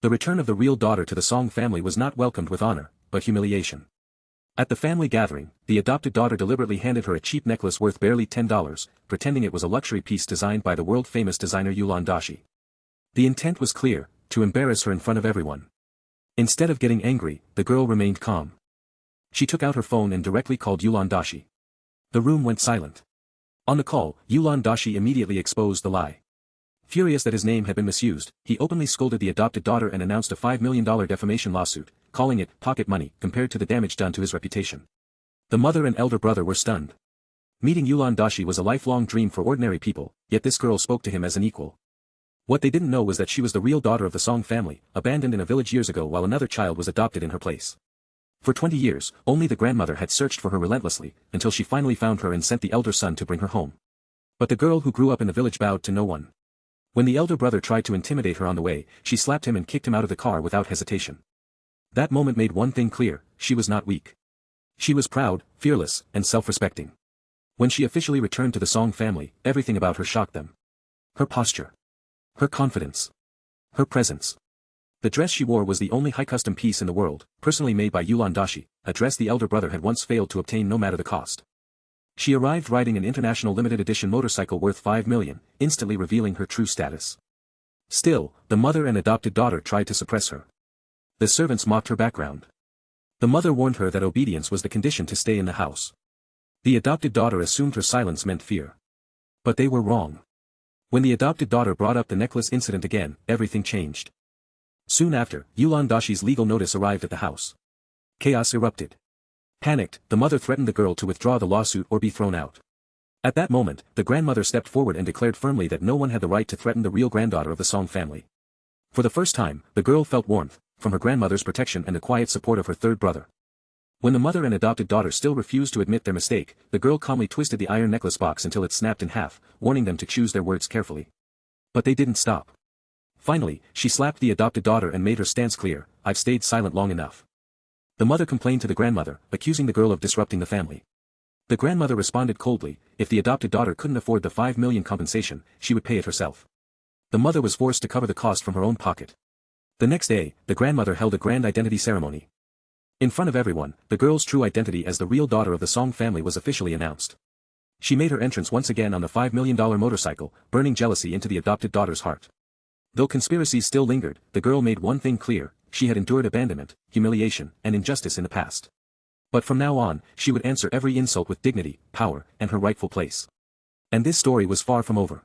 The return of the real daughter to the Song family was not welcomed with honor, but humiliation. At the family gathering, the adopted daughter deliberately handed her a cheap necklace worth barely $10, pretending it was a luxury piece designed by the world-famous designer Yulan Dashi. The intent was clear, to embarrass her in front of everyone. Instead of getting angry, the girl remained calm. She took out her phone and directly called Yulan Dashi. The room went silent. On the call, Yulan Dashi immediately exposed the lie. Furious that his name had been misused, he openly scolded the adopted daughter and announced a $5 million defamation lawsuit, calling it pocket money compared to the damage done to his reputation. The mother and elder brother were stunned. Meeting Yulan Dashi was a lifelong dream for ordinary people, yet this girl spoke to him as an equal. What they didn't know was that she was the real daughter of the Song family, abandoned in a village years ago while another child was adopted in her place. For 20 years, only the grandmother had searched for her relentlessly, until she finally found her and sent the elder son to bring her home. But the girl who grew up in the village bowed to no one. When the elder brother tried to intimidate her on the way, she slapped him and kicked him out of the car without hesitation. That moment made one thing clear: she was not weak. She was proud, fearless, and self-respecting. When she officially returned to the Song family, everything about her shocked them. Her posture. Her confidence. Her presence. The dress she wore was the only high-custom piece in the world, personally made by Yulan Dashi, a dress the elder brother had once failed to obtain no matter the cost. She arrived riding an international limited edition motorcycle worth $5 million, instantly revealing her true status. Still, the mother and adopted daughter tried to suppress her. The servants mocked her background. The mother warned her that obedience was the condition to stay in the house. The adopted daughter assumed her silence meant fear. But they were wrong. When the adopted daughter brought up the necklace incident again, everything changed. Soon after, Yulan Dashi's legal notice arrived at the house. Chaos erupted. Panicked, the mother threatened the girl to withdraw the lawsuit or be thrown out. At that moment, the grandmother stepped forward and declared firmly that no one had the right to threaten the real granddaughter of the Song family. For the first time, the girl felt warmth, from her grandmother's protection and the quiet support of her third brother. When the mother and adopted daughter still refused to admit their mistake, the girl calmly twisted the iron necklace box until it snapped in half, warning them to choose their words carefully. But they didn't stop. Finally, she slapped the adopted daughter and made her stance clear: "I've stayed silent long enough." The mother complained to the grandmother, accusing the girl of disrupting the family. The grandmother responded coldly: if the adopted daughter couldn't afford the $5 million compensation, she would pay it herself. The mother was forced to cover the cost from her own pocket. The next day, the grandmother held a grand identity ceremony. In front of everyone, the girl's true identity as the real daughter of the Song family was officially announced. She made her entrance once again on the $5 million motorcycle, burning jealousy into the adopted daughter's heart. Though conspiracies still lingered, the girl made one thing clear: she had endured abandonment, humiliation, and injustice in the past. But from now on, she would answer every insult with dignity, power, and her rightful place. And this story was far from over.